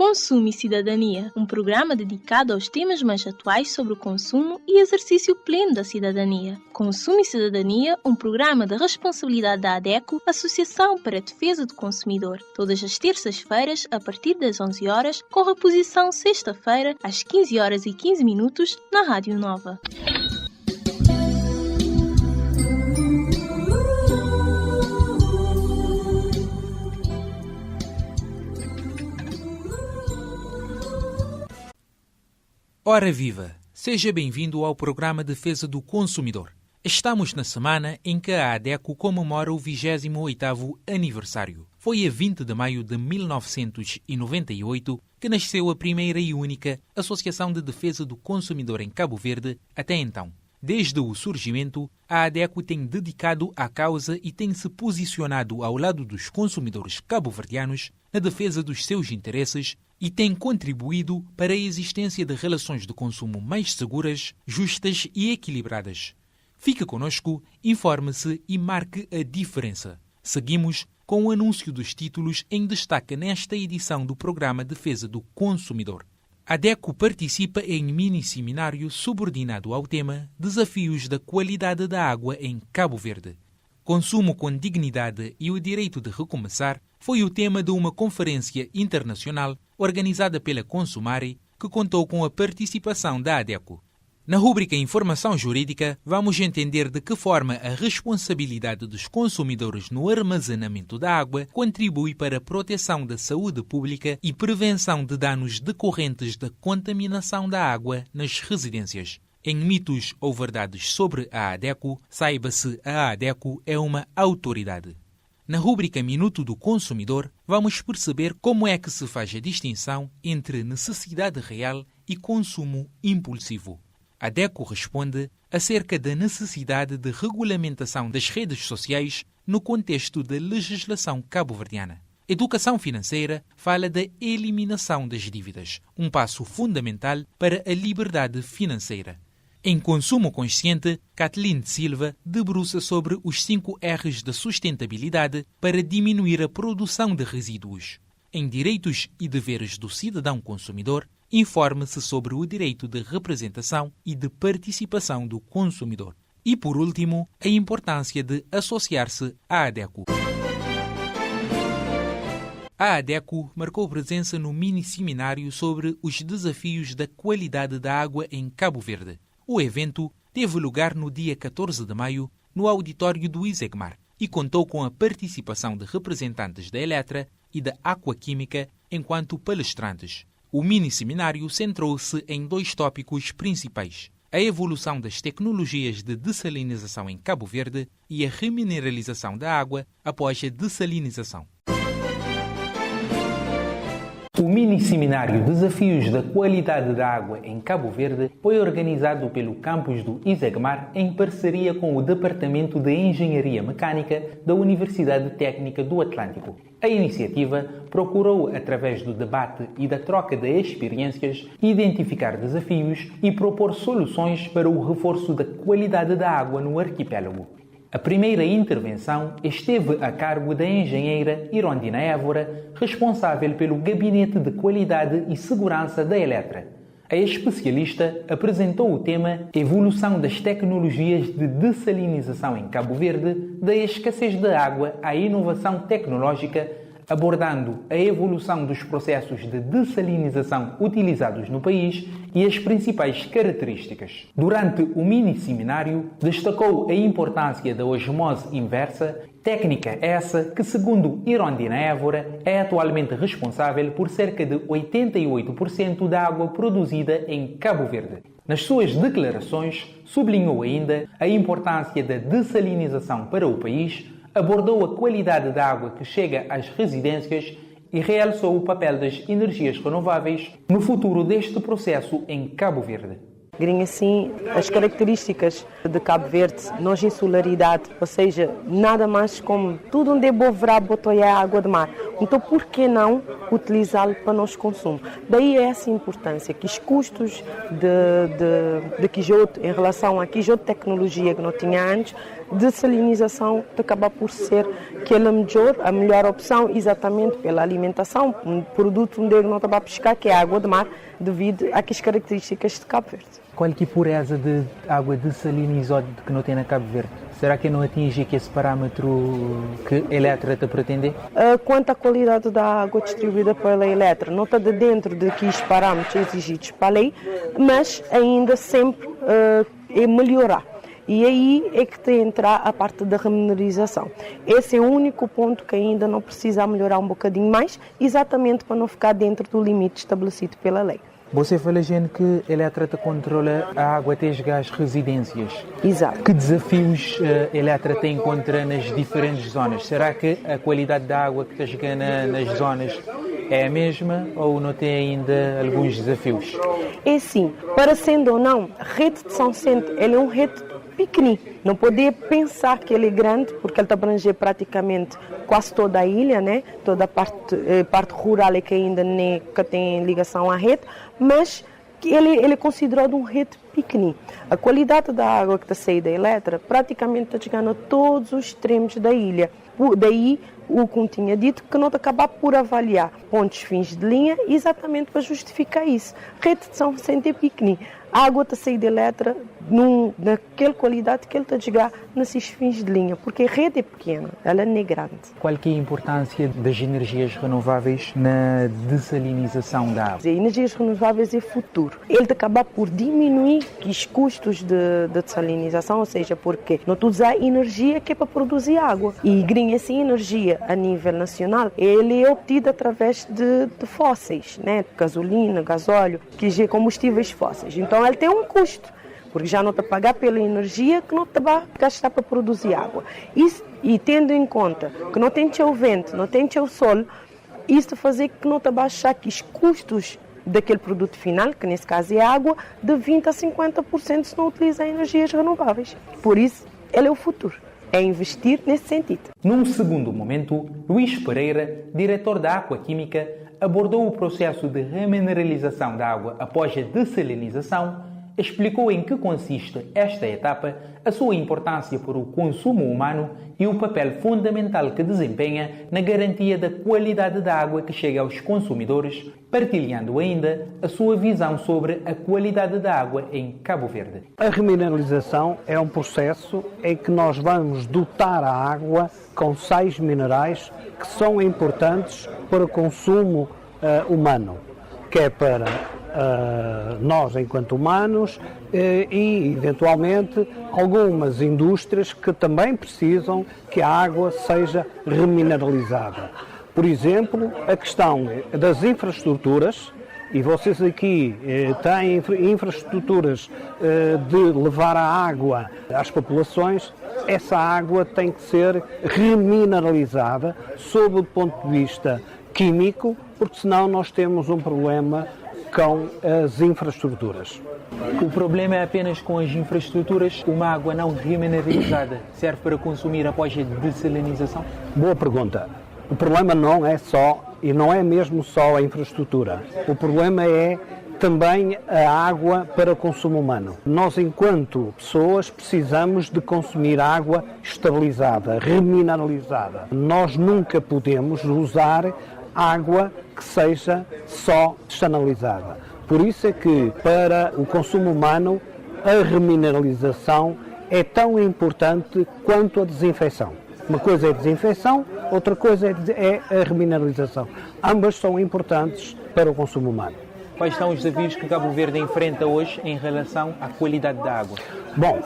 Consumo e Cidadania, um programa dedicado aos temas mais atuais sobre o consumo e exercício pleno da cidadania. Consumo e Cidadania, um programa de responsabilidade da ADECO, Associação para a Defesa do Consumidor, todas as terças-feiras a partir das 11 horas, com reposição sexta-feira às 15 horas e 15 minutos na Rádio Nova. Ora viva! Seja bem-vindo ao programa Defesa do Consumidor. Estamos na semana em que a ADECO comemora o 28º aniversário. Foi a 20 de maio de 1998 que nasceu a primeira e única Associação de Defesa do Consumidor em Cabo Verde até então. Desde o surgimento, a ADECO tem dedicado à causa e tem se posicionado ao lado dos consumidores cabo-verdianos na defesa dos seus interesses e tem contribuído para a existência de relações de consumo mais seguras, justas e equilibradas. Fique conosco, informe-se e marque a diferença. Seguimos com o anúncio dos títulos em destaque nesta edição do programa Defesa do Consumidor. A ADECO participa em mini-seminário subordinado ao tema Desafios da Qualidade da Água em Cabo Verde. Consumo com dignidade e o direito de recomeçar foi o tema de uma conferência internacional organizada pela Consumare, que contou com a participação da ADECO. Na rúbrica Informação Jurídica, vamos entender de que forma a responsabilidade dos consumidores no armazenamento da água contribui para a proteção da saúde pública e prevenção de danos decorrentes da contaminação da água nas residências. Em Mitos ou Verdades sobre a ADECO, saiba-se a ADECO é uma autoridade. Na rúbrica Minuto do Consumidor, vamos perceber como é que se faz a distinção entre necessidade real e consumo impulsivo. A ADECO responde acerca da necessidade de regulamentação das redes sociais no contexto da legislação cabo-verdiana. Educação financeira fala da eliminação das dívidas, um passo fundamental para a liberdade financeira. Em Consumo Consciente, Kathleen Silva debruça sobre os 5 R's da sustentabilidade para diminuir a produção de resíduos. Em Direitos e Deveres do Cidadão Consumidor, informe-se sobre o direito de representação e de participação do consumidor. E, por último, a importância de associar-se à ADECO. A ADECO marcou presença no mini-seminário sobre os desafios da qualidade da água em Cabo Verde. O evento teve lugar no dia 14 de maio, no auditório do ISEGMAR, e contou com a participação de representantes da Eletra e da Aquaquímica enquanto palestrantes. O mini-seminário centrou-se em 2 tópicos principais: a evolução das tecnologias de dessalinização em Cabo Verde e a remineralização da água após a dessalinização. O mini-seminário Desafios da Qualidade da Água em Cabo Verde foi organizado pelo campus do ISEGMAR em parceria com o Departamento de Engenharia Mecânica da Universidade Técnica do Atlântico. A iniciativa procurou, através do debate e da troca de experiências, identificar desafios e propor soluções para o reforço da qualidade da água no arquipélago. A primeira intervenção esteve a cargo da engenheira Irondina Évora, responsável pelo Gabinete de Qualidade e Segurança da Eletra. A especialista apresentou o tema Evolução das tecnologias de dessalinização em Cabo Verde, da escassez de água à inovação tecnológica, abordando a evolução dos processos de dessalinização utilizados no país e as principais características. Durante o mini-seminário, destacou a importância da osmose inversa, técnica essa que, segundo Irondina Évora, é atualmente responsável por cerca de 88% da água produzida em Cabo Verde. Nas suas declarações, sublinhou ainda a importância da dessalinização para o país, abordou a qualidade da água que chega às residências e realçou o papel das energias renováveis no futuro deste processo em Cabo Verde. Assim, as características de Cabo Verde, nós insularidade, ou seja, nada mais como tudo onde é bom verá botar a água de mar. Então, por que não utilizá-lo para nosso consumo? Daí é essa importância, que os custos de Quijote, em relação a Quijote tecnologia que não tinha antes, dessalinização acaba por ser a melhor opção, exatamente pela alimentação, um produto onde não está a pescar, que é a água de mar, devido às características de Cabo Verde. Qual é a pureza de água desalinizada que não tem na Cabo Verde? Será que não atinge esse parâmetro que a Eletra pretende? Quanto à qualidade da água distribuída pela Eletra, não está de dentro daqueles parâmetros exigidos para a lei, mas ainda sempre é melhorar. E aí é que tem que entrar a parte da remunerização. Esse é o único ponto que ainda não precisa melhorar um bocadinho mais, exatamente para não ficar dentro do limite estabelecido pela lei. Você fala, gente, que a Eletra controla a água até chegar às residências. Exato. Que desafios a Eletra encontra nas diferentes zonas? Será que a qualidade da água que está chegando nas zonas é a mesma ou não tem ainda alguns desafios? É sim. Para sendo ou não, a rede de São Centro é uma rede pequenina. Não poder pensar que ele é grande, porque ele abrange praticamente quase toda a ilha, né? Toda a parte rural é que ainda nem tem ligação à rede, mas ele é considerado uma rede pequenina. A qualidade da água que está saindo da Eletra praticamente está chegando a todos os extremos da ilha. Daí, o que tinha dito, que não acabar por avaliar pontos fins de linha exatamente para justificar isso. A rede de São Vicente é pequenina. A água está saindo da Eletra naquela qualidade que ele está a chegar nesses fins de linha, porque a rede é pequena, ela não é grande. Qual que é a importância das energias renováveis na dessalinização da água? As energias renováveis é futuro. Ele acaba por diminuir os custos de dessalinização, ou seja, porque não tu usar energia que é para produzir água. E essa energia a nível nacional, ele é obtido através de fósseis, né? Gasolina, gasóleo, que é combustíveis fósseis. Então ele tem um custo, porque já não está a pagar pela energia que não está a gastar para produzir água. E tendo em conta que não tem o vento, não tem o sol, isso fazer que não está a baixar que os custos daquele produto final, que nesse caso é a água, de 20% a 50% se não utiliza energias renováveis. Por isso, ele é o futuro. É investir nesse sentido. Num segundo momento, Luís Pereira, diretor da Aquaquímica, abordou o processo de remineralização da água após a dessalinização, explicou em que consiste esta etapa, a sua importância para o consumo humano e o papel fundamental que desempenha na garantia da qualidade da água que chega aos consumidores, partilhando ainda a sua visão sobre a qualidade da água em Cabo Verde. A remineralização é um processo em que nós vamos dotar a água com sais minerais que são importantes para o consumo humano, que é para nós enquanto humanos e eventualmente algumas indústrias que também precisam que a água seja remineralizada. Por exemplo, a questão das infraestruturas, e vocês aqui têm infraestruturas de levar a água às populações, essa água tem que ser remineralizada sob o ponto de vista químico, porque senão nós temos um problema com as infraestruturas. O problema é apenas com as infraestruturas. Uma água não remineralizada serve para consumir após a dessalinização? Boa pergunta. O problema não é só, e não é mesmo só a infraestrutura. O problema é também a água para consumo humano. Nós, enquanto pessoas, precisamos de consumir água estabilizada, remineralizada. Nós nunca podemos usar água que seja só desanalisada. Por isso é que, para o consumo humano, a remineralização é tão importante quanto a desinfecção. Uma coisa é a desinfecção, outra coisa é a remineralização. Ambas são importantes para o consumo humano. Quais são os desafios que Cabo Verde enfrenta hoje em relação à qualidade da água? Bom,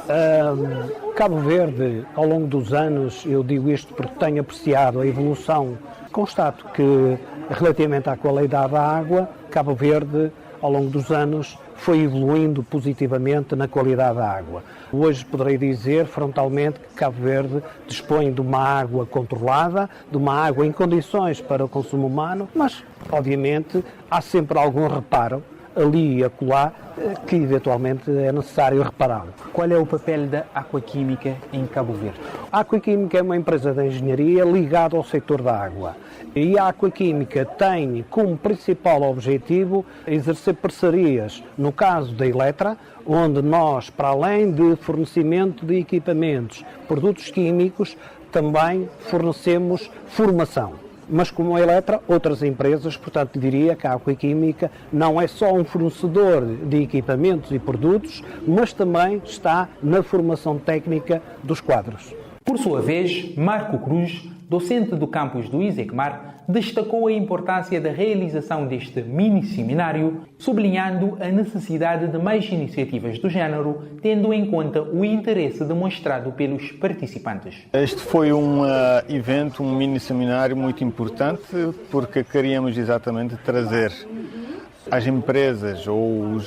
Cabo Verde, ao longo dos anos, eu digo isto porque tenho apreciado a evolução, constato que, relativamente à qualidade da água, Cabo Verde, ao longo dos anos, foi evoluindo positivamente na qualidade da água. Hoje poderei dizer, frontalmente, que Cabo Verde dispõe de uma água controlada, de uma água em condições para o consumo humano, mas, obviamente, há sempre algum reparo ali e acolá que eventualmente é necessário repará-lo. Qual é o papel da Aquaquímica em Cabo Verde? A Aquaquímica é uma empresa de engenharia ligada ao setor da água. E a Aquaquímica tem como principal objetivo exercer parcerias, no caso da Eletra, onde nós, para além de fornecimento de equipamentos, produtos químicos, também fornecemos formação. Mas como a Eletra, outras empresas, portanto diria que a Aquaquímica não é só um fornecedor de equipamentos e produtos, mas também está na formação técnica dos quadros. Por sua vez, Marco Cruz, docente do campus do ISECMAR, destacou a importância da realização deste mini-seminário, sublinhando a necessidade de mais iniciativas do género, tendo em conta o interesse demonstrado pelos participantes. Este foi um evento, um mini-seminário muito importante, porque queríamos exatamente trazer as empresas ou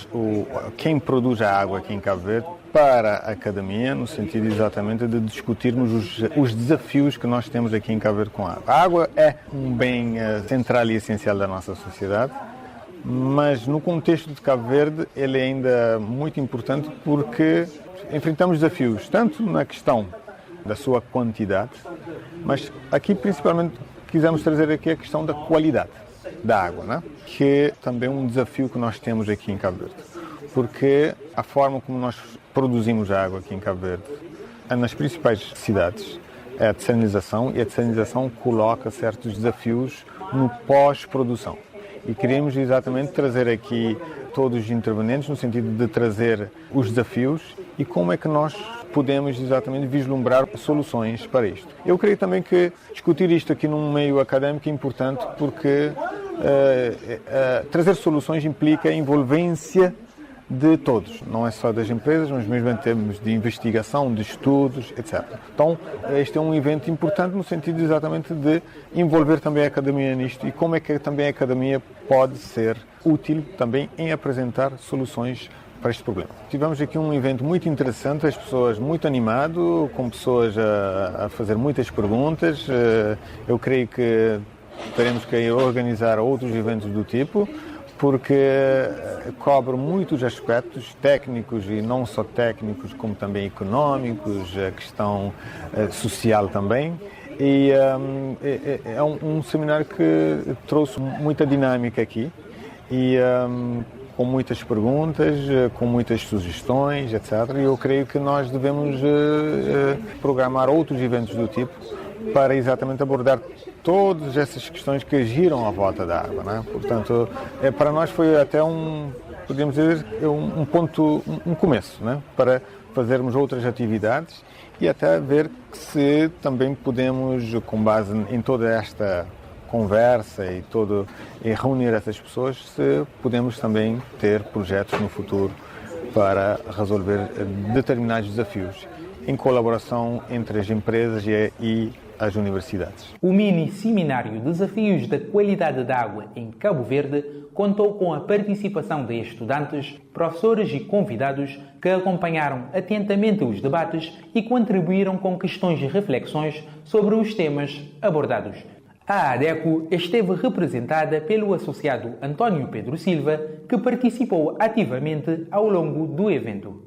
quem produz a água aqui em Cabo Verde para a academia, no sentido exatamente de discutirmos os desafios que nós temos aqui em Cabo Verde com a água. A água é um bem central e essencial da nossa sociedade, mas no contexto de Cabo Verde ele é ainda muito importante porque enfrentamos desafios, tanto na questão da sua quantidade, mas aqui principalmente quisemos trazer aqui a questão da qualidade da água, né? Que é também um desafio que nós temos aqui em Cabo Verde, porque a forma como nós produzimos a água aqui em Cabo Verde, nas principais cidades, é a dessalinização, e a dessalinização coloca certos desafios no pós-produção. E queremos exatamente trazer aqui todos os intervenientes no sentido de trazer os desafios e como é que nós podemos exatamente vislumbrar soluções para isto. Eu creio também que discutir isto aqui num meio académico é importante porque trazer soluções implica a envolvência de todos, não é só das empresas, mas mesmo em termos de investigação, de estudos, etc. Então, este é um evento importante no sentido exatamente de envolver também a academia nisto e como é que também a academia pode ser útil também em apresentar soluções para este problema. Tivemos aqui um evento muito interessante, as pessoas muito animado, com pessoas a fazer muitas perguntas. Eu creio que teremos que organizar outros eventos do tipo, porque cobre muitos aspectos técnicos e não só técnicos, como também económicos, a questão social também. E é um seminário que trouxe muita dinâmica aqui e com muitas perguntas, com muitas sugestões, etc. E eu creio que nós devemos programar outros eventos do tipo para exatamente abordar todas essas questões que giram à volta da água, né? Portanto, para nós foi até podemos dizer, um começo, né? Para fazermos outras atividades e até ver se também podemos, com base em toda esta conversa e reunir essas pessoas, se podemos também ter projetos no futuro para resolver determinados desafios em colaboração entre as empresas e as universidades. O mini-seminário Desafios da Qualidade da Água em Cabo Verde contou com a participação de estudantes, professores e convidados que acompanharam atentamente os debates e contribuíram com questões e reflexões sobre os temas abordados. A ADECO esteve representada pelo associado António Pedro Silva, que participou ativamente ao longo do evento.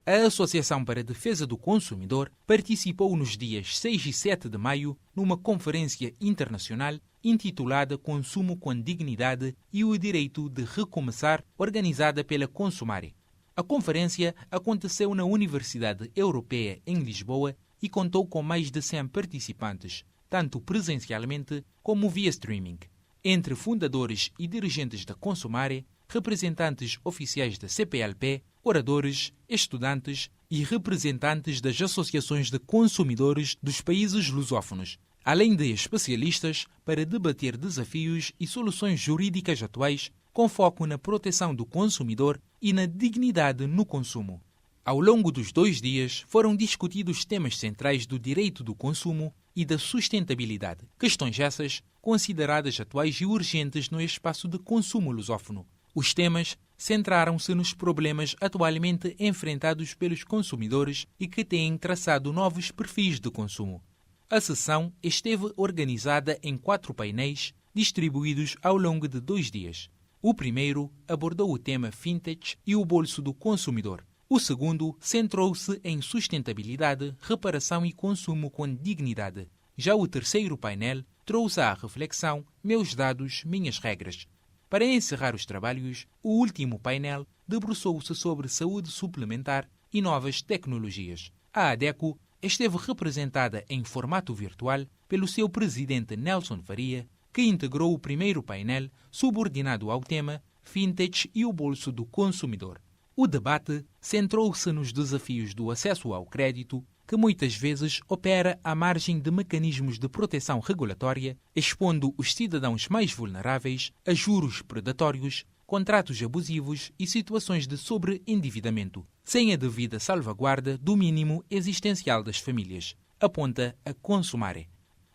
A Associação para a Defesa do Consumidor participou nos dias 6 e 7 de maio numa conferência internacional intitulada Consumo com Dignidade e o Direito de Recomeçar, organizada pela Consumare. A conferência aconteceu na Universidade Europeia em Lisboa e contou com mais de 100 participantes, tanto presencialmente como via streaming. Entre fundadores e dirigentes da Consumare, representantes oficiais da CPLP, oradores, estudantes e representantes das associações de consumidores dos países lusófonos, além de especialistas para debater desafios e soluções jurídicas atuais com foco na proteção do consumidor e na dignidade no consumo. Ao longo dos 2 dias foram discutidos temas centrais do direito do consumo e da sustentabilidade, questões essas consideradas atuais e urgentes no espaço de consumo lusófono. Os temas centraram-se nos problemas atualmente enfrentados pelos consumidores e que têm traçado novos perfis de consumo. A sessão esteve organizada em 4 painéis, distribuídos ao longo de 2 dias. O primeiro abordou o tema fintech e o bolso do consumidor. O segundo centrou-se em sustentabilidade, reparação e consumo com dignidade. Já o terceiro painel trouxe à reflexão Meus dados, minhas regras. Para encerrar os trabalhos, o último painel debruçou-se sobre saúde suplementar e novas tecnologias. A ADECO esteve representada em formato virtual pelo seu presidente Nelson Faria, que integrou o primeiro painel subordinado ao tema Fintech e o bolso do consumidor. O debate centrou-se nos desafios do acesso ao crédito, que muitas vezes opera à margem de mecanismos de proteção regulatória, expondo os cidadãos mais vulneráveis a juros predatórios, contratos abusivos e situações de sobreendividamento, sem a devida salvaguarda do mínimo existencial das famílias, aponta a Consumare.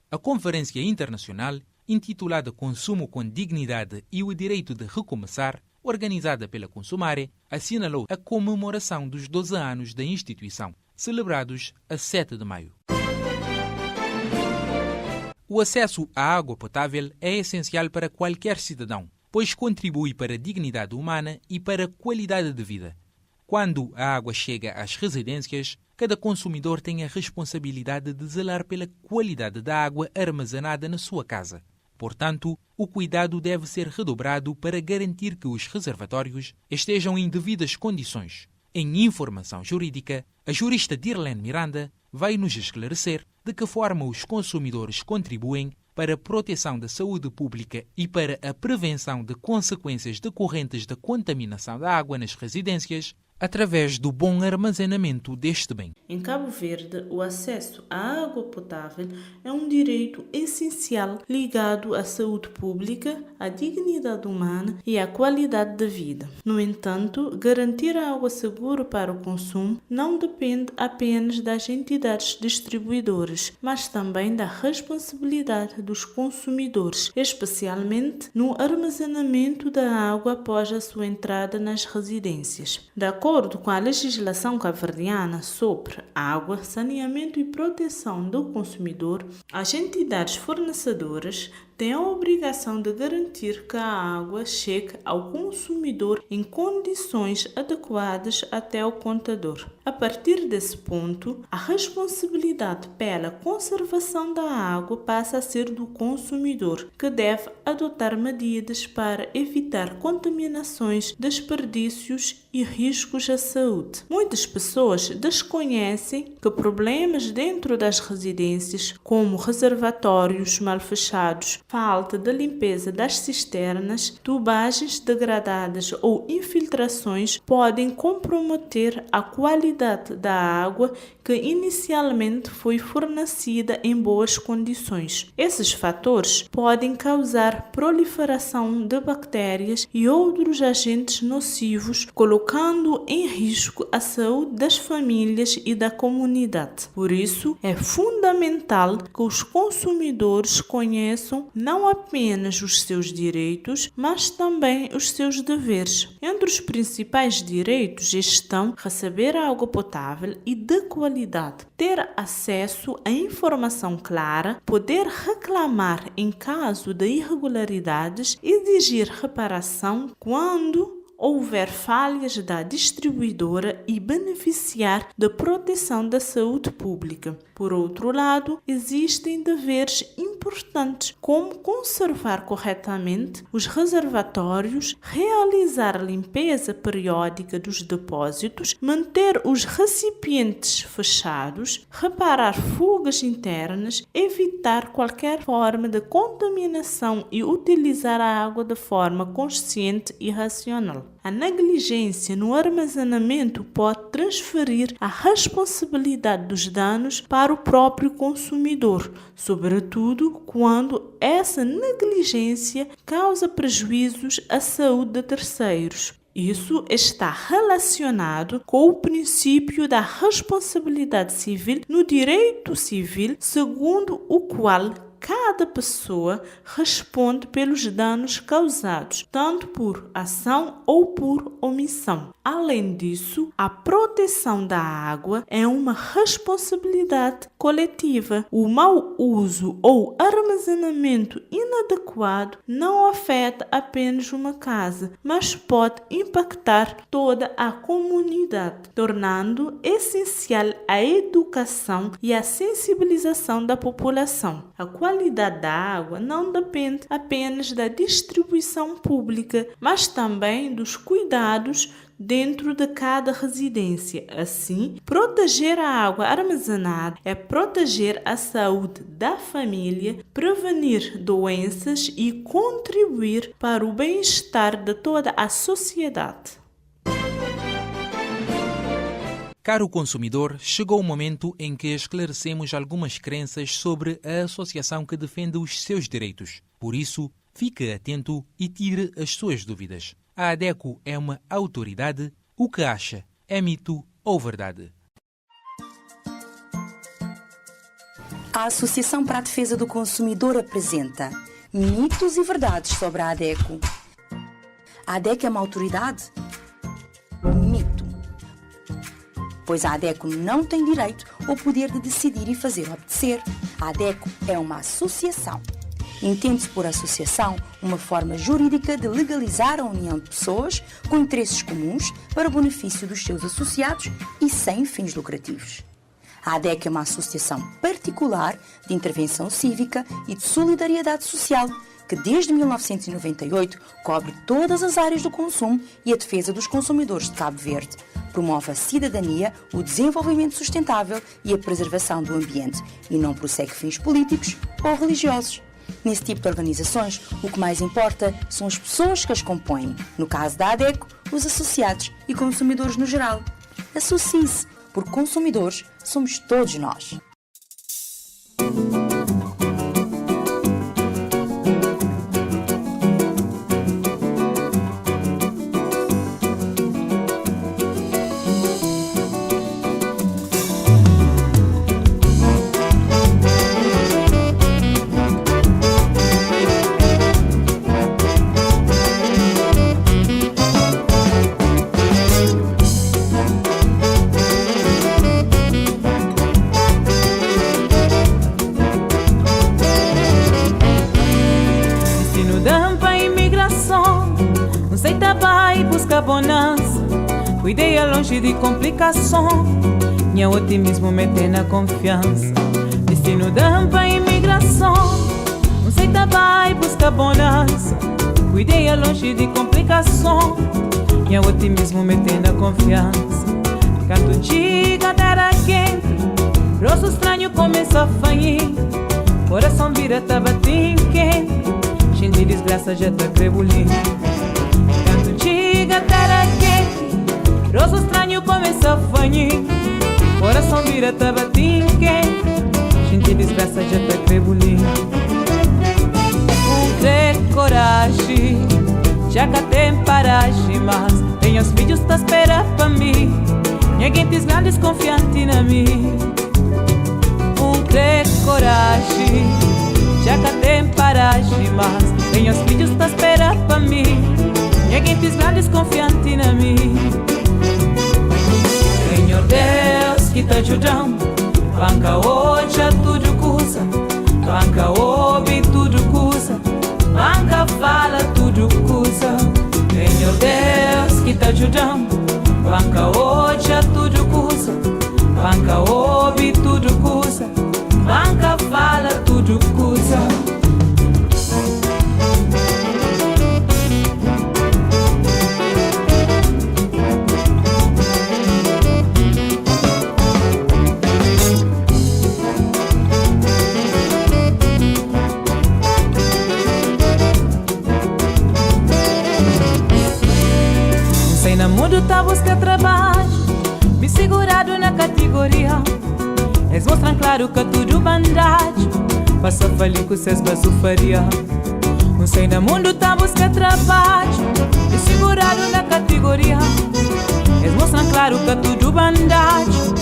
A Conferência Internacional, intitulada Consumo com Dignidade e o Direito de Recomeçar, organizada pela Consumare, assinalou a comemoração dos 12 anos da instituição, celebrados a 7 de maio. O acesso à água potável é essencial para qualquer cidadão, pois contribui para a dignidade humana e para a qualidade de vida. Quando a água chega às residências, cada consumidor tem a responsabilidade de zelar pela qualidade da água armazenada na sua casa. Portanto, o cuidado deve ser redobrado para garantir que os reservatórios estejam em devidas condições. Em informação jurídica, a jurista Dirlene Miranda vai nos esclarecer de que forma os consumidores contribuem para a proteção da saúde pública e para a prevenção de consequências decorrentes da contaminação da água nas residências, através do bom armazenamento deste bem. Em Cabo Verde, o acesso à água potável é um direito essencial ligado à saúde pública, à dignidade humana e à qualidade de vida. No entanto, garantir a água segura para o consumo não depende apenas das entidades distribuidoras, mas também da responsabilidade dos consumidores, especialmente no armazenamento da água após a sua entrada nas residências. De acordo com a legislação cabo-verdiana sobre água, saneamento e proteção do consumidor, as entidades fornecedoras têm a obrigação de garantir que a água chegue ao consumidor em condições adequadas até o contador. A partir desse ponto, a responsabilidade pela conservação da água passa a ser do consumidor, que deve adotar medidas para evitar contaminações, desperdícios e riscos à saúde. Muitas pessoas desconhecem que problemas dentro das residências, como reservatórios mal fechados, falta de limpeza das cisternas, tubagens degradadas ou infiltrações, podem comprometer a qualidade da água que inicialmente foi fornecida em boas condições. Esses fatores podem causar proliferação de bactérias e outros agentes nocivos, colocando em risco a saúde das famílias e da comunidade. Por isso, é fundamental que os consumidores conheçam não apenas os seus direitos, mas também os seus deveres. Entre os principais direitos estão receber água potável e de qualidade, ter acesso a informação clara, poder reclamar em caso de irregularidades, exigir reparação quando houver falhas da distribuidora e beneficiar da proteção da saúde pública. Por outro lado, existem deveres importantes, como conservar corretamente os reservatórios, realizar limpeza periódica dos depósitos, manter os recipientes fechados, reparar fugas internas, evitar qualquer forma de contaminação e utilizar a água de forma consciente e racional. A negligência no armazenamento pode transferir a responsabilidade dos danos para o próprio consumidor, sobretudo quando essa negligência causa prejuízos à saúde de terceiros. Isso está relacionado com o princípio da responsabilidade civil no direito civil, segundo o qual cada cada pessoa responde pelos danos causados, tanto por ação ou por omissão. Além disso, a proteção da água é uma responsabilidade coletiva. O mau uso ou armazenamento inadequado não afeta apenas uma casa, mas pode impactar toda a comunidade, tornando essencial a educação e a sensibilização da população. A qualidade da água não depende apenas da distribuição pública, mas também dos cuidados dentro de cada residência. Assim, proteger a água armazenada é proteger a saúde da família, prevenir doenças e contribuir para o bem-estar de toda a sociedade. Caro consumidor, chegou o momento em que esclarecemos algumas crenças sobre a associação que defende os seus direitos. Por isso, fique atento e tire as suas dúvidas. A ADECO é uma autoridade? O que acha? É mito ou verdade? A Associação para a Defesa do Consumidor apresenta mitos e verdades sobre a ADECO. A ADECO é uma autoridade? Mito. Pois a ADECO não tem direito ou poder de decidir e fazer obedecer. A ADECO é uma associação. Entende-se por associação uma forma jurídica de legalizar a união de pessoas com interesses comuns para o benefício dos seus associados e sem fins lucrativos. A ADECO é uma associação particular de intervenção cívica e de solidariedade social que desde 1998 cobre todas as áreas do consumo e a defesa dos consumidores de Cabo Verde. Promove a cidadania, o desenvolvimento sustentável e a preservação do ambiente e não prossegue fins políticos ou religiosos. Nesse tipo de organizações, o que mais importa são as pessoas que as compõem. No caso da ADECO, os associados e consumidores no geral. Associe-se, porque consumidores somos todos nós. Ideia longe de complicação, minha otimismo mete na confiança. Destino da imigração, não sei tá vai buscar bonança. Ideia longe de complicação, minha otimismo mete na confiança. Canto diga terra quente, rosto estranho começa a fanhir. Coração vira tabatim quente, cheio de desgraça já tá crebolim. Canto diga terra quente, rosto estranho começa a fanhir. Coração vira tabatim quente, cheio de desgraça já tá crebolim. Ter coragem, já que tem paragem, mas tem os filhos que esperam pra mim. Ninguém tem grandes confiantes na mim. Ter coragem, já que tem paragem, mas tem os filhos que esperam pra mim. Ninguém tem grandes confiantes na mim. Senhor Deus que te ajudam, banca hoje a tudo cusa, banca ouve tudo cusa, banca fala tudo cusa. Senhor Deus que te ajudam, banca hoje a tudo cusa, banca ouve tudo cusa, banca fala tudo cusa. No mundo tá busca trabalho, me segurado na categoria. Eles mostram claro que tudo bandagem, passa feliz com seus baços faria. Não sei no mundo tá busca trabalho, me segurado na categoria. Eles mostram claro que tudo bandagem.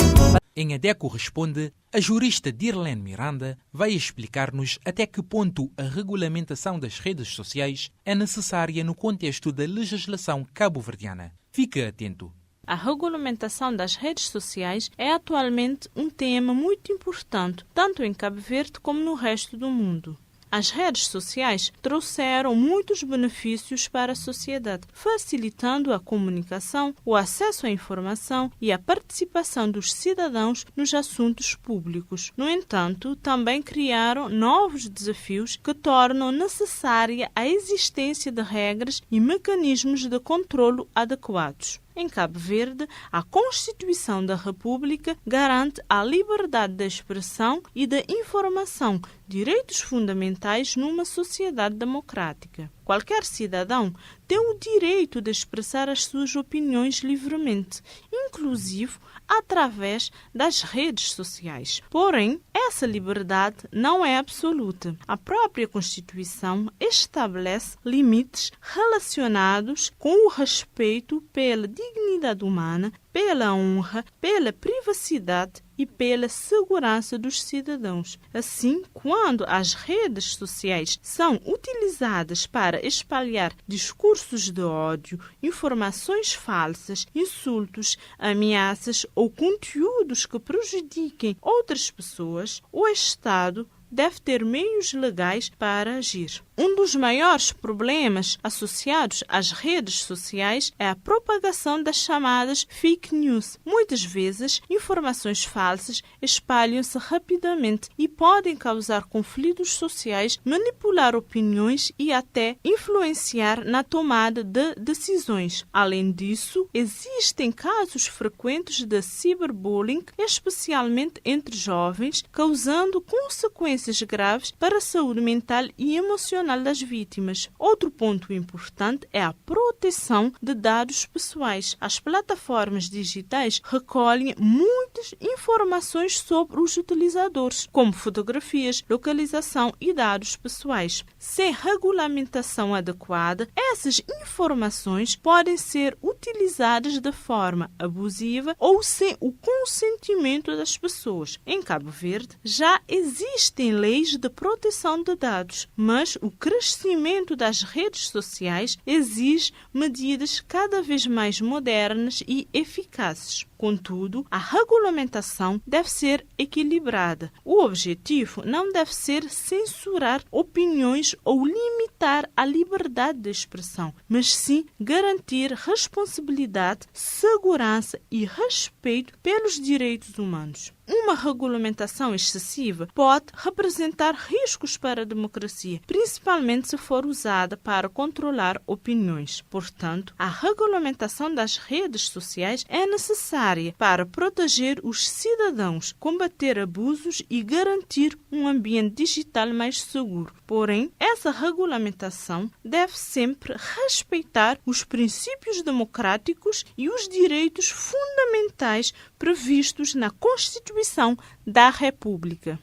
Em ADECO Responde, a jurista Dirlene Miranda vai explicar-nos até que ponto a regulamentação das redes sociais é necessária no contexto da legislação cabo-verdiana. Fique atento. A regulamentação das redes sociais é atualmente um tema muito importante, tanto em Cabo Verde como no resto do mundo. As redes sociais trouxeram muitos benefícios para a sociedade, facilitando a comunicação, o acesso à informação e a participação dos cidadãos nos assuntos públicos. No entanto, também criaram novos desafios que tornam necessária a existência de regras e mecanismos de controlo adequados. Em Cabo Verde, a Constituição da República garante a liberdade de expressão e de informação, direitos fundamentais numa sociedade democrática. Qualquer cidadão tem o direito de expressar as suas opiniões livremente, inclusive através das redes sociais. Porém, essa liberdade não é absoluta. A própria Constituição estabelece limites relacionados com o respeito pela dignidade humana, pela honra, pela privacidade e pela segurança dos cidadãos. Assim, quando as redes sociais são utilizadas para espalhar discursos de ódio, informações falsas, insultos, ameaças ou conteúdos que prejudiquem outras pessoas, o Estado deve ter meios legais para agir. Um dos maiores problemas associados às redes sociais é a propagação das chamadas fake news. Muitas vezes, informações falsas espalham-se rapidamente e podem causar conflitos sociais, manipular opiniões e até influenciar na tomada de decisões. Além disso, existem casos frequentes de cyberbullying, especialmente entre jovens, causando consequências graves para a saúde mental e emocional das vítimas. Outro ponto importante é a proteção de dados pessoais. As plataformas digitais recolhem muitas informações sobre os utilizadores, como fotografias, localização e dados pessoais. Sem regulamentação adequada, essas informações podem ser utilizadas de forma abusiva ou sem o consentimento das pessoas. Em Cabo Verde, já existem leis de proteção de dados, mas o crescimento das redes sociais exige medidas cada vez mais modernas e eficazes. Contudo, a regulamentação deve ser equilibrada. O objetivo não deve ser censurar opiniões ou limitar a liberdade de expressão, mas sim garantir responsabilidade, segurança e respeito pelos direitos humanos. Uma regulamentação excessiva pode representar riscos para a democracia, principalmente se for usada para controlar opiniões. Portanto, a regulamentação das redes sociais é necessária para proteger os cidadãos, combater abusos e garantir um ambiente digital mais seguro. Porém, essa regulamentação deve sempre respeitar os princípios democráticos e os direitos fundamentais previstos na Constituição da República.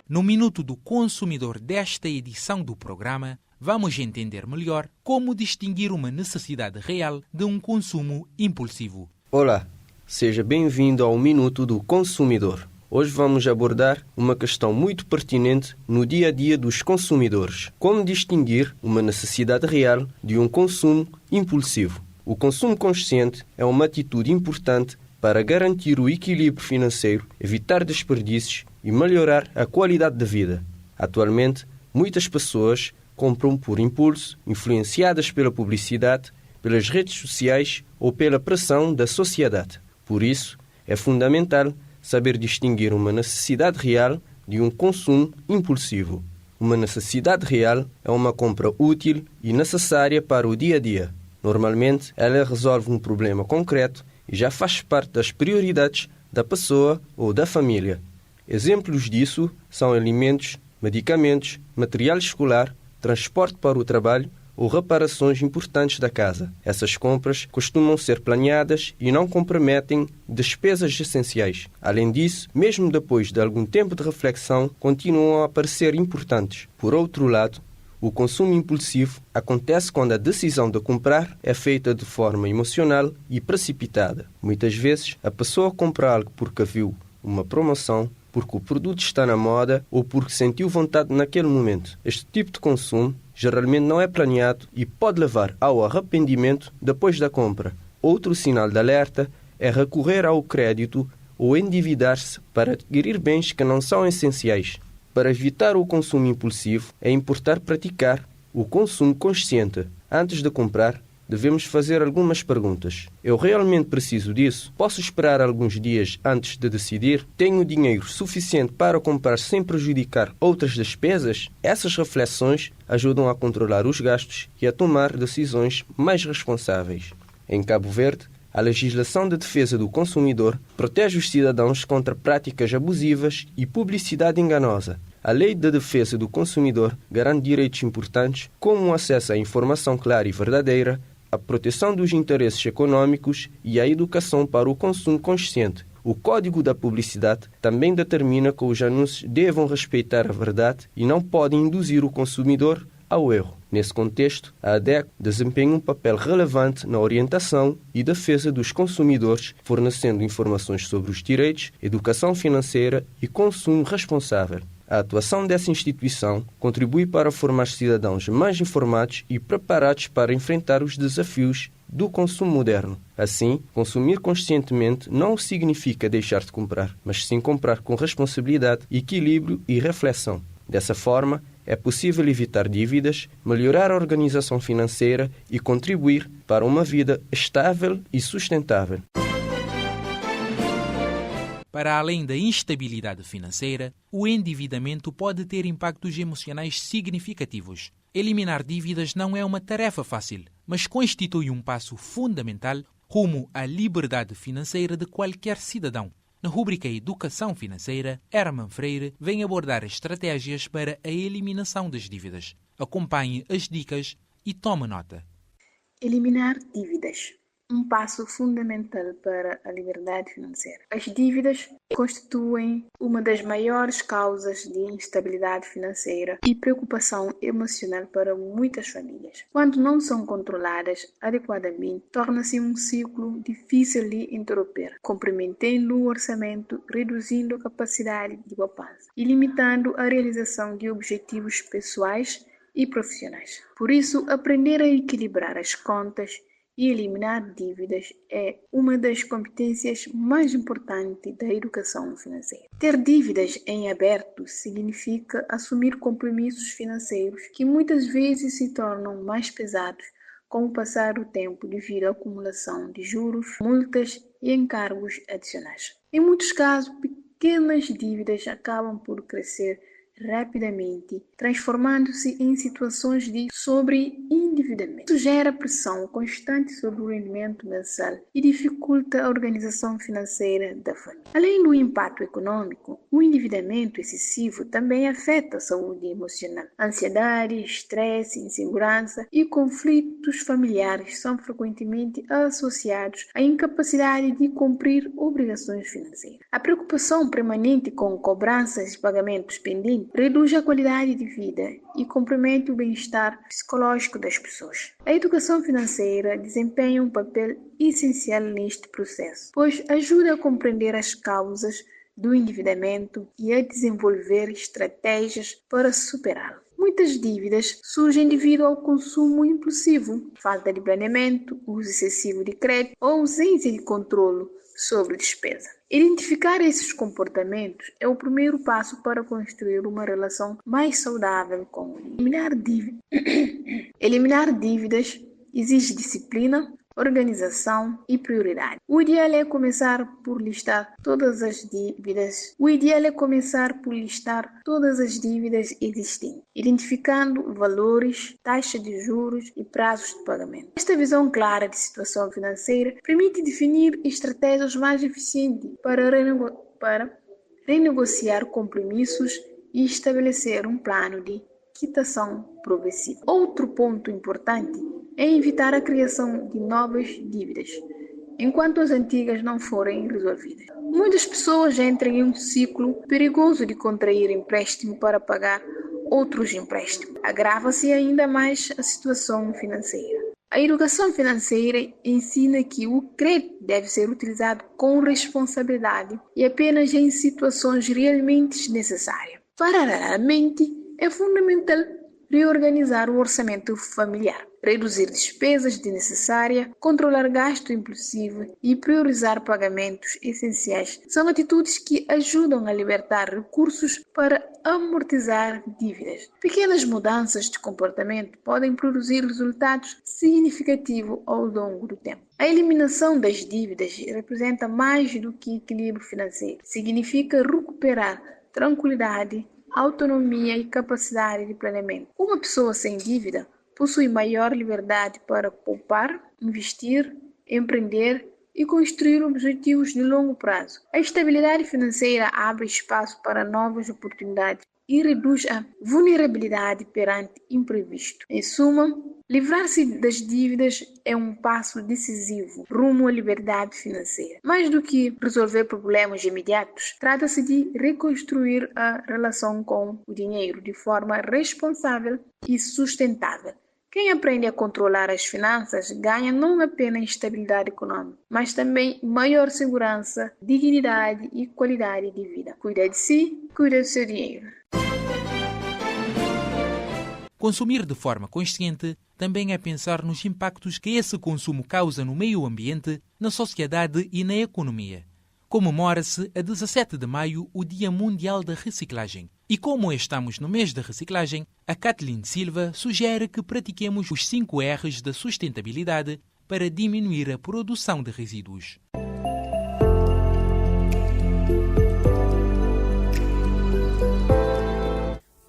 No Minuto do Consumidor desta edição do programa, vamos entender melhor como distinguir uma necessidade real de um consumo impulsivo. Olá, seja bem-vindo ao Minuto do Consumidor. Hoje vamos abordar uma questão muito pertinente no dia a dia dos consumidores. Como distinguir uma necessidade real de um consumo impulsivo? O consumo consciente é uma atitude importante para garantir o equilíbrio financeiro, evitar desperdícios e melhorar a qualidade de vida. Atualmente, muitas pessoas compram por impulso, influenciadas pela publicidade, pelas redes sociais ou pela pressão da sociedade. Por isso, é fundamental saber distinguir uma necessidade real de um consumo impulsivo. Uma necessidade real é uma compra útil e necessária para o dia a dia. Normalmente, ela resolve um problema concreto e já faz parte das prioridades da pessoa ou da família. Exemplos disso são alimentos, medicamentos, material escolar, transporte para o trabalho ou reparações importantes da casa. Essas compras costumam ser planeadas e não comprometem despesas essenciais. Além disso, mesmo depois de algum tempo de reflexão, continuam a parecer importantes. Por outro lado, O consumo impulsivo acontece quando a decisão de comprar é feita de forma emocional e precipitada. Muitas vezes, a pessoa compra algo porque viu uma promoção, porque o produto está na moda ou porque sentiu vontade naquele momento. Este tipo de consumo geralmente não é planeado e pode levar ao arrependimento depois da compra. Outro sinal de alerta é recorrer ao crédito ou endividar-se para adquirir bens que não são essenciais. Para evitar o consumo impulsivo, é importante praticar o consumo consciente. Antes de comprar, devemos fazer algumas perguntas. Eu realmente preciso disso? Posso esperar alguns dias antes de decidir? Tenho dinheiro suficiente para comprar sem prejudicar outras despesas? Essas reflexões ajudam a controlar os gastos e a tomar decisões mais responsáveis. Em Cabo Verde, a legislação de defesa do consumidor protege os cidadãos contra práticas abusivas e publicidade enganosa. A Lei de Defesa do Consumidor garante direitos importantes como o acesso à informação clara e verdadeira, a proteção dos interesses econômicos e a educação para o consumo consciente. O Código da Publicidade também determina que os anúncios devam respeitar a verdade e não podem induzir o consumidor ao erro. Nesse contexto, a ADECO desempenha um papel relevante na orientação e defesa dos consumidores, fornecendo informações sobre os direitos, educação financeira e consumo responsável. A atuação dessa instituição contribui para formar cidadãos mais informados e preparados para enfrentar os desafios do consumo moderno. Assim, consumir conscientemente não significa deixar de comprar, mas sim comprar com responsabilidade, equilíbrio e reflexão. Dessa forma, é possível evitar dívidas, melhorar a organização financeira e contribuir para uma vida estável e sustentável. Para além da instabilidade financeira, o endividamento pode ter impactos emocionais significativos. Eliminar dívidas não é uma tarefa fácil, mas constitui um passo fundamental rumo à liberdade financeira de qualquer cidadão. Na rúbrica Educação Financeira, Herman Freire vem abordar estratégias para a eliminação das dívidas. Acompanhe as dicas e tome nota. Eliminar dívidas. Um passo fundamental para a liberdade financeira. As dívidas constituem uma das maiores causas de instabilidade financeira e preocupação emocional para muitas famílias. Quando não são controladas adequadamente, torna-se um ciclo difícil de interromper, comprometendo o orçamento, reduzindo a capacidade de poupança e limitando a realização de objetivos pessoais e profissionais. Por isso, aprender a equilibrar as contas e eliminar dívidas é uma das competências mais importantes da educação financeira. Ter dívidas em aberto significa assumir compromissos financeiros que muitas vezes se tornam mais pesados com o passar do tempo devido à acumulação de juros, multas e encargos adicionais. Em muitos casos, pequenas dívidas acabam por crescer rapidamente, transformando-se em situações de sobreendividamento. Isso gera pressão constante sobre o rendimento mensal e dificulta a organização financeira da família. Além do impacto econômico, o endividamento excessivo também afeta a saúde emocional. Ansiedade, estresse, insegurança e conflitos familiares são frequentemente associados à incapacidade de cumprir obrigações financeiras. A preocupação permanente com cobranças e pagamentos pendentes reduz a qualidade de vida e compromete o bem-estar psicológico das pessoas. A educação financeira desempenha um papel essencial neste processo, pois ajuda a compreender as causas do endividamento e a desenvolver estratégias para superá-lo. Muitas dívidas surgem devido ao consumo impulsivo, falta de planeamento, uso excessivo de crédito ou ausência de controle sobre despesa. Identificar esses comportamentos é o primeiro passo para construir uma relação mais saudável com o dinheiro. Eliminar dívidas exige disciplina, organização e prioridade. O ideal é começar por listar todas as dívidas existentes, identificando valores, taxa de juros e prazos de pagamento. Esta visão clara de situação financeira permite definir estratégias mais eficientes para renegociar compromissos e estabelecer um plano de quitação progressiva. Outro ponto importante é evitar a criação de novas dívidas, enquanto as antigas não forem resolvidas. Muitas pessoas entram em um ciclo perigoso de contrair empréstimo para pagar outros empréstimos. Agrava-se ainda mais a situação financeira. A educação financeira ensina que o crédito deve ser utilizado com responsabilidade e apenas em situações realmente necessárias. Paralelamente, é fundamental reorganizar o orçamento familiar, reduzir despesas desnecessárias, controlar gasto impulsivo e priorizar pagamentos essenciais. São atitudes que ajudam a libertar recursos para amortizar dívidas. Pequenas mudanças de comportamento podem produzir resultados significativos ao longo do tempo. A eliminação das dívidas representa mais do que equilíbrio financeiro. Significa recuperar tranquilidade, autonomia e capacidade de planeamento. Uma pessoa sem dívida possui maior liberdade para poupar, investir, empreender e construir objetivos de longo prazo. A estabilidade financeira abre espaço para novas oportunidades e reduz a vulnerabilidade perante imprevisto. Em suma, livrar-se das dívidas é um passo decisivo rumo à liberdade financeira. Mais do que resolver problemas imediatos, trata-se de reconstruir a relação com o dinheiro de forma responsável e sustentável. Quem aprende a controlar as finanças ganha não apenas estabilidade econômica, mas também maior segurança, dignidade e qualidade de vida. Cuida de si, cuida do seu dinheiro. Consumir de forma consciente também é pensar nos impactos que esse consumo causa no meio ambiente, na sociedade e na economia. Comemora-se a 17 de maio o Dia Mundial da Reciclagem. E como estamos no mês da reciclagem, a Kathleen Silva sugere que pratiquemos os 5 R's da sustentabilidade para diminuir a produção de resíduos.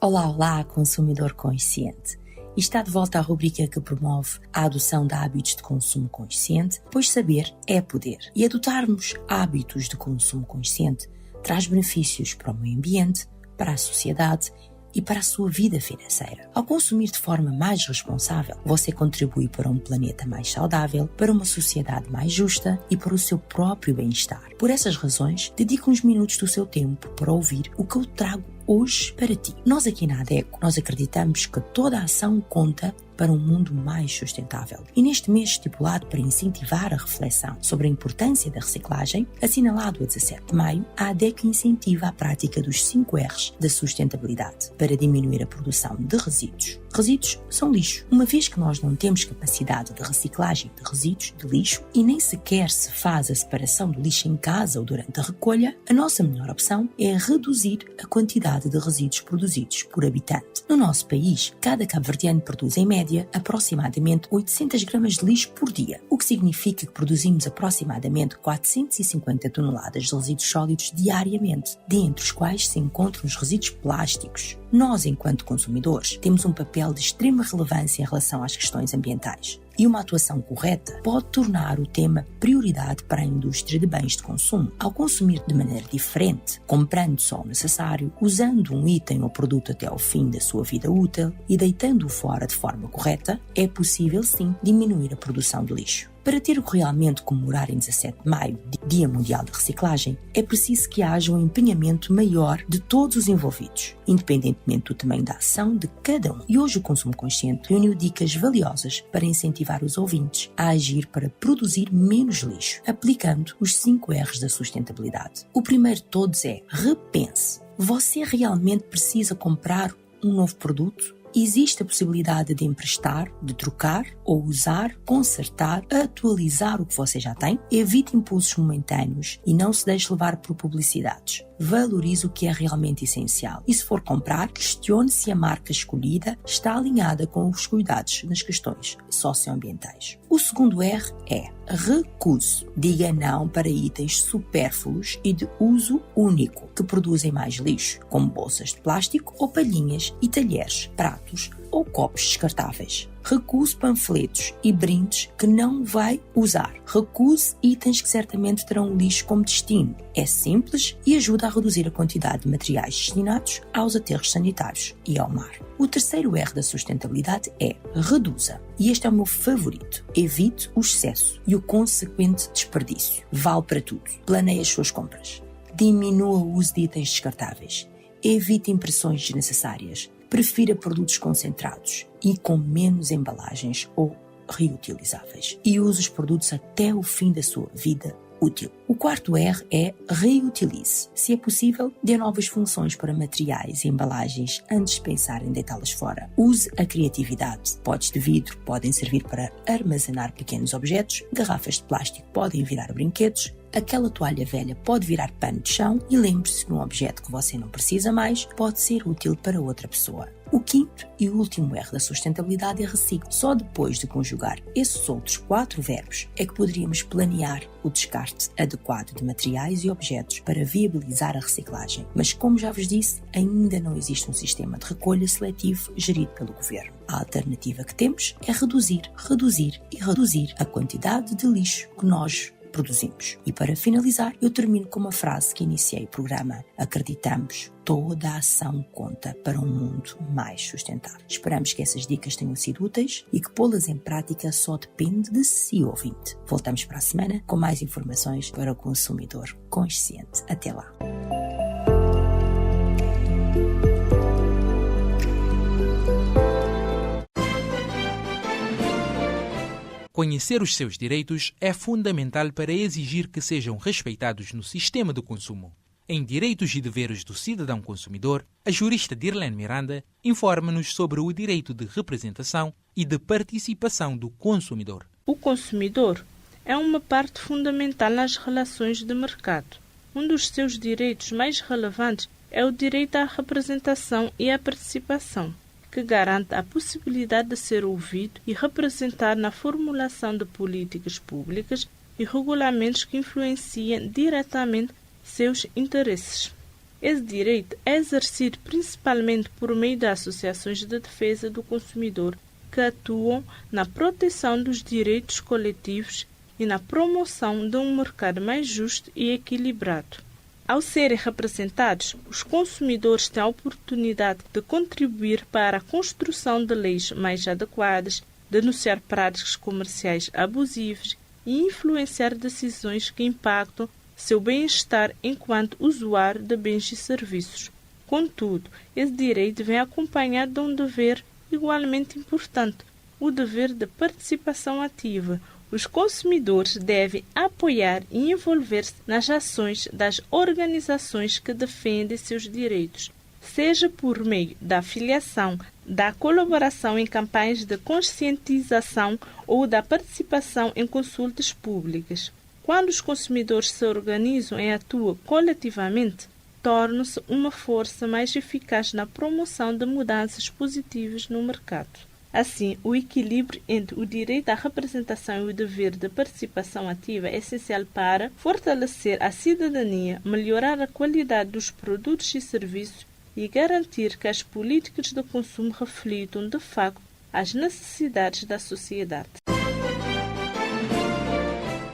Olá, consumidor consciente. Está de volta à rubrica que promove a adoção de hábitos de consumo consciente, pois saber é poder. E adotarmos hábitos de consumo consciente traz benefícios para o meio ambiente, para a sociedade e para a sua vida financeira. Ao consumir de forma mais responsável, você contribui para um planeta mais saudável, para uma sociedade mais justa e para o seu próprio bem-estar. Por essas razões, dedique uns minutos do seu tempo para ouvir o que eu trago hoje para ti. Nós aqui na ADECO, nós acreditamos que toda a ação conta para um mundo mais sustentável. E neste mês estipulado para incentivar a reflexão sobre a importância da reciclagem, assinalado a 17 de maio, a ADECO incentiva a prática dos 5 R's da sustentabilidade para diminuir a produção de resíduos. Resíduos são lixo. Uma vez que nós não temos capacidade de reciclagem de resíduos de lixo e nem sequer se faz a separação do lixo em casa ou durante a recolha, a nossa melhor opção é reduzir a quantidade de resíduos produzidos por habitante. No nosso país, cada cabo-verdiano produz em média aproximadamente 800 gramas de lixo por dia, o que significa que produzimos aproximadamente 450 toneladas de resíduos sólidos diariamente, dentre os quais se encontram os resíduos plásticos. Nós, enquanto consumidores, temos um papel de extrema relevância em relação às questões ambientais. E uma atuação correta pode tornar o tema prioridade para a indústria de bens de consumo. Ao consumir de maneira diferente, comprando só o necessário, usando um item ou produto até ao fim da sua vida útil e deitando-o fora de forma correta, é possível sim diminuir a produção de lixo. Para ter o que realmente comemorar em 17 de maio, Dia Mundial da Reciclagem, é preciso que haja um empenhamento maior de todos os envolvidos, independentemente do tamanho da ação de cada um. E hoje o Consumo Consciente reuniu dicas valiosas para incentivar os ouvintes a agir para produzir menos lixo, aplicando os 5 R's da sustentabilidade. O primeiro de todos é repense. Você realmente precisa comprar um novo produto? Existe a possibilidade de emprestar, de trocar ou usar, consertar, atualizar o que você já tem? Evite impulsos momentâneos e não se deixe levar por publicidades. Valorize o que é realmente essencial. E se for comprar, questione se a marca escolhida está alinhada com os cuidados nas questões socioambientais. O segundo R é recuse. Diga não para itens supérfluos e de uso único que produzem mais lixo, como bolsas de plástico ou palhinhas e talheres, pratos ou copos descartáveis. Recuse panfletos e brindes que não vai usar. Recuse itens que certamente terão lixo como destino. É simples e ajuda a reduzir a quantidade de materiais destinados aos aterros sanitários e ao mar. O terceiro R da sustentabilidade é reduza. E este é o meu favorito. Evite o excesso e o consequente desperdício. Vale para tudo. Planeie as suas compras. Diminua o uso de itens descartáveis. Evite impressões desnecessárias. Prefira produtos concentrados e com menos embalagens ou reutilizáveis. E use os produtos até o fim da sua vida útil. O quarto R é reutilize. Se é possível, dê novas funções para materiais e embalagens antes de pensar em deitá-las fora. Use a criatividade. Potes de vidro podem servir para armazenar pequenos objetos, garrafas de plástico podem virar brinquedos, aquela toalha velha pode virar pano de chão e lembre-se que um objeto que você não precisa mais pode ser útil para outra pessoa. O quinto e último R da sustentabilidade é recicle. Só depois de conjugar esses outros 4 verbos é que poderíamos planear o descarte adequado de materiais e objetos para viabilizar a reciclagem. Mas, como já vos disse, ainda não existe um sistema de recolha seletivo gerido pelo governo. A alternativa que temos é reduzir a quantidade de lixo que nós produzimos. E para finalizar, eu termino com uma frase que iniciei o programa. Acreditamos, toda a ação conta para um mundo mais sustentável. Esperamos que essas dicas tenham sido úteis e que pô-las em prática só depende de si, ouvinte. Voltamos para a semana com mais informações para o consumidor consciente. Até lá. Conhecer os seus direitos é fundamental para exigir que sejam respeitados no sistema de consumo. Em Direitos e Deveres do Cidadão Consumidor, a jurista Dirlene Miranda informa-nos sobre o direito de representação e de participação do consumidor. O consumidor é uma parte fundamental nas relações de mercado. Um dos seus direitos mais relevantes é o direito à representação e à participação, que garante a possibilidade de ser ouvido e representado na formulação de políticas públicas e regulamentos que influenciam diretamente seus interesses. Esse direito é exercido principalmente por meio de associações de defesa do consumidor que atuam na proteção dos direitos coletivos e na promoção de um mercado mais justo e equilibrado. Ao serem representados, os consumidores têm a oportunidade de contribuir para a construção de leis mais adequadas, denunciar práticas comerciais abusivas e influenciar decisões que impactam seu bem-estar enquanto usuário de bens e serviços. Contudo, esse direito vem acompanhado de um dever igualmente importante, o dever de participação ativa. Os consumidores devem apoiar e envolver-se nas ações das organizações que defendem seus direitos, seja por meio da afiliação, da colaboração em campanhas de conscientização ou da participação em consultas públicas. Quando os consumidores se organizam e atuam coletivamente, tornam-se uma força mais eficaz na promoção de mudanças positivas no mercado. Assim, o equilíbrio entre o direito à representação e o dever de participação ativa é essencial para fortalecer a cidadania, melhorar a qualidade dos produtos e serviços e garantir que as políticas de consumo reflitam, de facto, as necessidades da sociedade.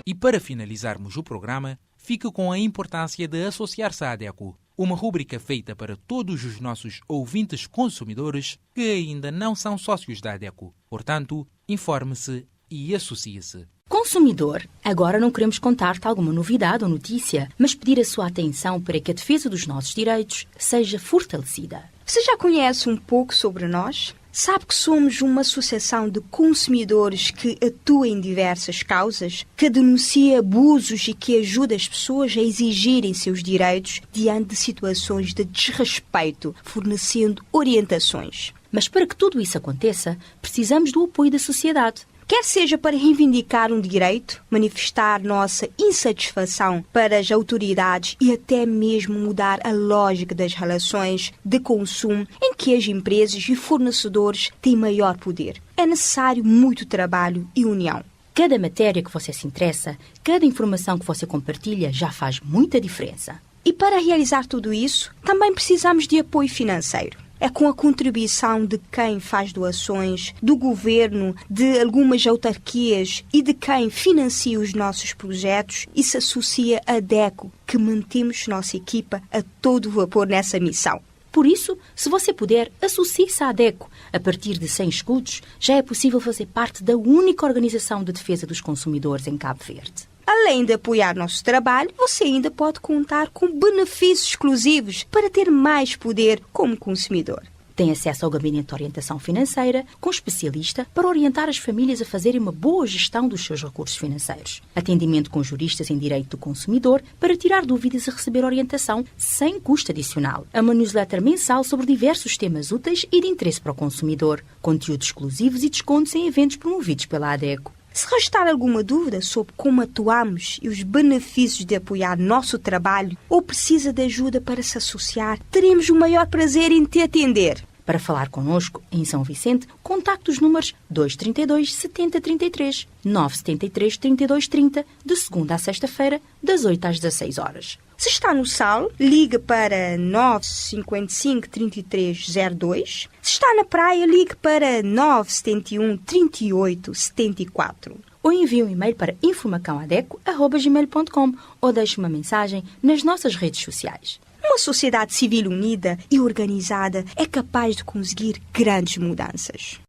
E para finalizarmos o programa, fica com a importância de associar-se à ADECO, uma rúbrica feita para todos os nossos ouvintes consumidores que ainda não são sócios da ADECO. Portanto, informe-se e associe-se. Consumidor, agora não queremos contar-te alguma novidade ou notícia, mas pedir a sua atenção para que a defesa dos nossos direitos seja fortalecida. Você já conhece um pouco sobre nós? Sabe que somos uma associação de consumidores que atua em diversas causas, que denuncia abusos e que ajuda as pessoas a exigirem seus direitos diante de situações de desrespeito, fornecendo orientações. Mas para que tudo isso aconteça, precisamos do apoio da sociedade. Quer seja para reivindicar um direito, manifestar nossa insatisfação para as autoridades e até mesmo mudar a lógica das relações de consumo em que as empresas e fornecedores têm maior poder. É necessário muito trabalho e união. Cada matéria que você se interessa, cada informação que você compartilha já faz muita diferença. E para realizar tudo isso, também precisamos de apoio financeiro. É com a contribuição de quem faz doações, do governo, de algumas autarquias e de quem financia os nossos projetos e se associa à ADECO, que mantemos nossa equipa a todo vapor nessa missão. Por isso, se você puder, associe-se à ADECO. A partir de 100 escudos, já é possível fazer parte da única organização de defesa dos consumidores em Cabo Verde. Além de apoiar nosso trabalho, você ainda pode contar com benefícios exclusivos para ter mais poder como consumidor. Tem acesso ao gabinete de orientação financeira, com especialista para orientar as famílias a fazerem uma boa gestão dos seus recursos financeiros. Atendimento com juristas em direito do consumidor para tirar dúvidas e receber orientação sem custo adicional. Uma newsletter mensal sobre diversos temas úteis e de interesse para o consumidor. Conteúdos exclusivos e descontos em eventos promovidos pela ADECO. Se restar alguma dúvida sobre como atuamos e os benefícios de apoiar nosso trabalho ou precisa de ajuda para se associar, teremos o maior prazer em te atender. Para falar connosco em São Vicente, contacte os números 232 7033, 973 3230, de segunda a sexta-feira, das 8 às 16 horas. Se está no Sal, ligue para 955 3302. Se está na praia, ligue para 971 38 74. Ou envie um e-mail para informacãoadeco@gmail.com ou deixe uma mensagem nas nossas redes sociais. Uma sociedade civil unida e organizada é capaz de conseguir grandes mudanças.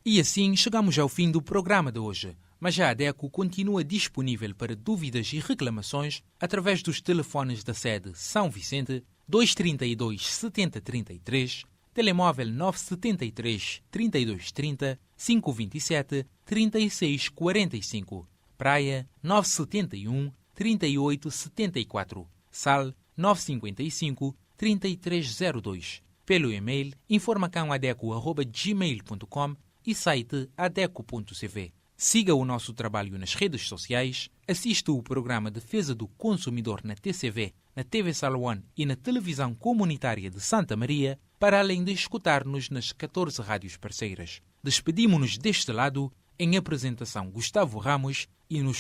E assim chegamos ao fim do programa de hoje. Mas a ADECO continua disponível para dúvidas e reclamações através dos telefones da sede São Vicente 232 7033, telemóvel 973 3230 527 3645, Praia 971 3874, Sal 955 3302, pelo e-mail informacãoadeco@gmail.com e site adeco.cv. Siga o nosso trabalho nas redes sociais, assista o programa Defesa do Consumidor na TCV, na TV Saloan e na televisão comunitária de Santa Maria, para além de escutar-nos nas 14 rádios parceiras. Despedimos-nos deste lado, em apresentação Gustavo Ramos, e nos